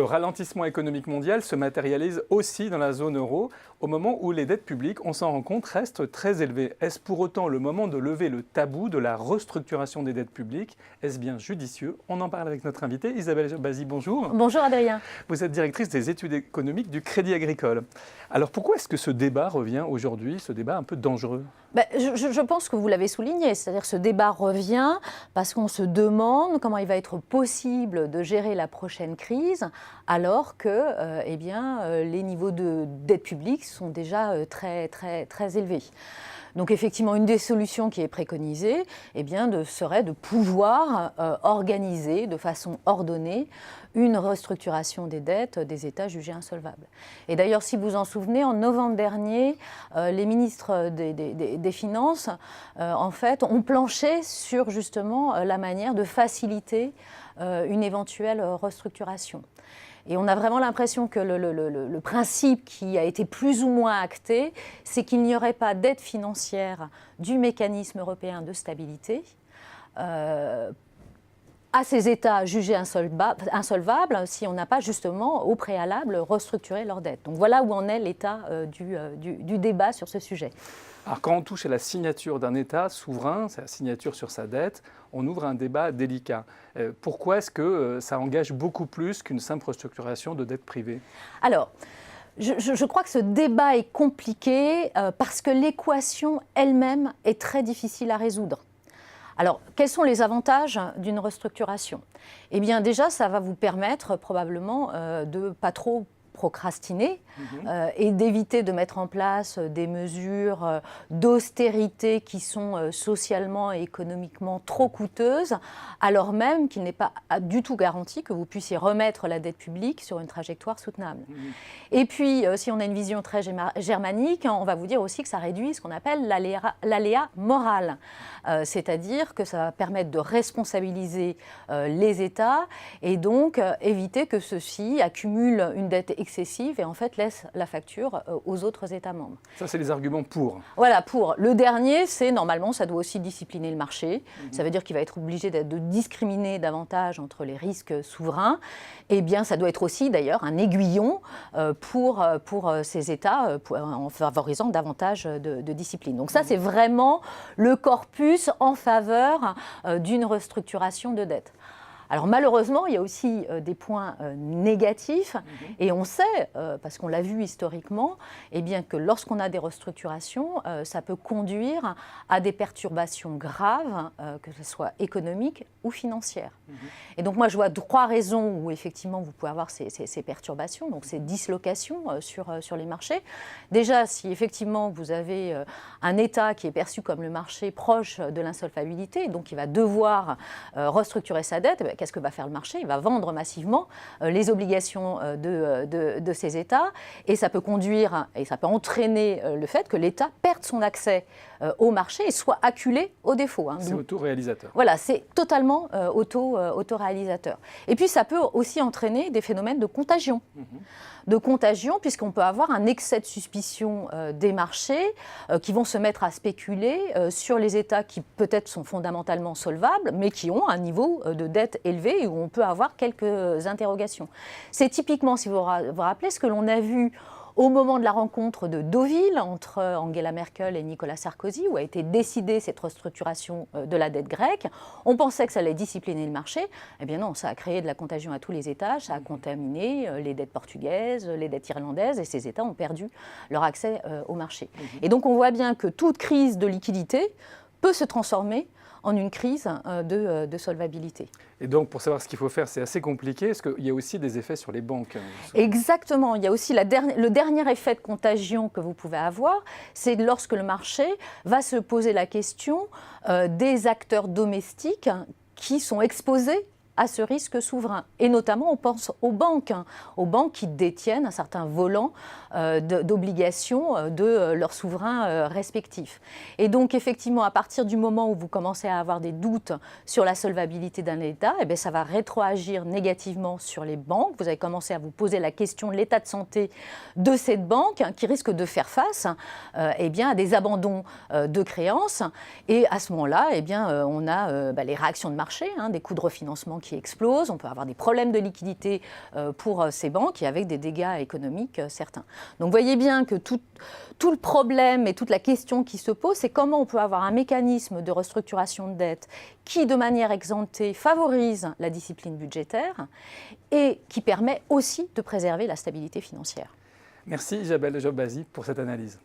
ralentissement économique mondial se matérialise aussi dans la zone euro, au moment où les dettes publiques, on s'en rend compte, restent très élevées. Est-ce pour autant le moment de lever le tabou de la restructuration des dettes publiques? Est-ce bien judicieux? On en parle avec notre invitée, Isabelle Bazy, bonjour. Bonjour Adrien. Vous êtes directrice des études économiques du Crédit Agricole. Alors pourquoi est-ce que ce débat revient aujourd'hui, ce débat un peu dangereux? Je pense que vous l'avez souligné, c'est-à-dire que ce débat revient parce qu'on se demande comment il va être possible de gérer la prochaine crise alors que les niveaux de dette publique sont déjà très élevés. Donc effectivement, une des solutions qui est préconisée serait de pouvoir organiser de façon ordonnée une restructuration des dettes des États jugés insolvables. Et d'ailleurs, si vous en souvenez, en novembre dernier, les ministres des Finances ont planché sur justement la manière de faciliter une éventuelle restructuration. Et on a vraiment l'impression que le principe qui a été plus ou moins acté, c'est qu'il n'y aurait pas d'aide financière du mécanisme européen de stabilité à ces États jugés insolvables si on n'a pas justement au préalable restructuré leurs dettes. Donc voilà où en est l'état du débat sur ce sujet. Alors quand on touche à la signature d'un État souverain, c'est la signature sur sa dette, on ouvre un débat délicat. Pourquoi est-ce que ça engage beaucoup plus qu'une simple restructuration de dette privée? Alors, je crois que ce débat est compliqué parce que l'équation elle-même est très difficile à résoudre. Alors, quels sont les avantages d'une restructuration? Eh bien, déjà, ça va vous permettre probablement de ne pas trop procrastiner et d'éviter de mettre en place des mesures d'austérité qui sont socialement et économiquement trop coûteuses, alors même qu'il n'est pas du tout garanti que vous puissiez remettre la dette publique sur une trajectoire soutenable. Et puis, si on a une vision très germanique, on va vous dire aussi que ça réduit ce qu'on appelle l'aléa moral. C'est-à-dire que ça va permettre de responsabiliser les États et donc éviter que ceux-ci accumulent une dette excessive et en fait laissent la facture aux autres États membres. Ça, c'est les arguments pour. Voilà, pour. Le dernier, c'est normalement, ça doit aussi discipliner le marché. Ça veut dire qu'il va être obligé de discriminer davantage entre les risques souverains. Eh bien, ça doit être aussi d'ailleurs un aiguillon pour ces États en favorisant davantage de discipline. Donc ça, c'est vraiment le corpus en faveur d'une restructuration de dette. Alors malheureusement, il y a aussi des points négatifs et on sait, parce qu'on l'a vu historiquement, que lorsqu'on a des restructurations, ça peut conduire à des perturbations graves, que ce soit économiques ou financières. Et donc moi je vois trois raisons où effectivement vous pouvez avoir ces perturbations, donc ces dislocations sur les marchés. Déjà, si effectivement vous avez un État qui est perçu comme le marché proche de l'insolvabilité, donc il va devoir restructurer sa dette, qu'est-ce que va faire le marché? Il va vendre massivement les obligations de ces États et ça peut conduire et ça peut entraîner le fait que l'État perde son accès au marché et soit acculé au défaut. C'est autoréalisateur. Voilà, c'est totalement autoréalisateur. Et puis ça peut aussi entraîner des phénomènes de contagion. De contagion, puisqu'on peut avoir un excès de suspicion des marchés qui vont se mettre à spéculer sur les États qui peut-être sont fondamentalement solvables, mais qui ont un niveau de dette élevé et où on peut avoir quelques interrogations. C'est typiquement, si vous vous rappelez, ce que l'on a vu au moment de la rencontre de Deauville entre Angela Merkel et Nicolas Sarkozy, où a été décidée cette restructuration de la dette grecque. On pensait que ça allait discipliner le marché. Eh bien non, ça a créé de la contagion à tous les étages, ça a contaminé les dettes portugaises, les dettes irlandaises, et ces États ont perdu leur accès au marché. Et donc on voit bien que toute crise de liquidité peut se transformer en une crise de solvabilité. Et donc, pour savoir ce qu'il faut faire, c'est assez compliqué. Est-ce qu'il y a aussi des effets sur les banques? Exactement. Il y a aussi le dernier effet de contagion que vous pouvez avoir, c'est lorsque le marché va se poser la question des acteurs domestiques qui sont exposés à ce risque souverain. Et notamment, on pense aux banques qui détiennent un certain volant d'obligations de leurs souverains respectifs. Et donc, effectivement, à partir du moment où vous commencez à avoir des doutes sur la solvabilité d'un État, eh bien, ça va rétroagir négativement sur les banques. Vous allez commencer à vous poser la question de l'état de santé de cette banque qui risque de faire face à des abandons de créances. Et à ce moment-là, on a les réactions de marché, des coûts de refinancement qui qui explosent, on peut avoir des problèmes de liquidité pour ces banques et avec des dégâts économiques certains. Donc vous voyez bien que tout le problème et toute la question qui se pose, c'est comment on peut avoir un mécanisme de restructuration de dette qui, de manière exemptée, favorise la discipline budgétaire et qui permet aussi de préserver la stabilité financière. Merci Isabelle Jobbasi pour cette analyse.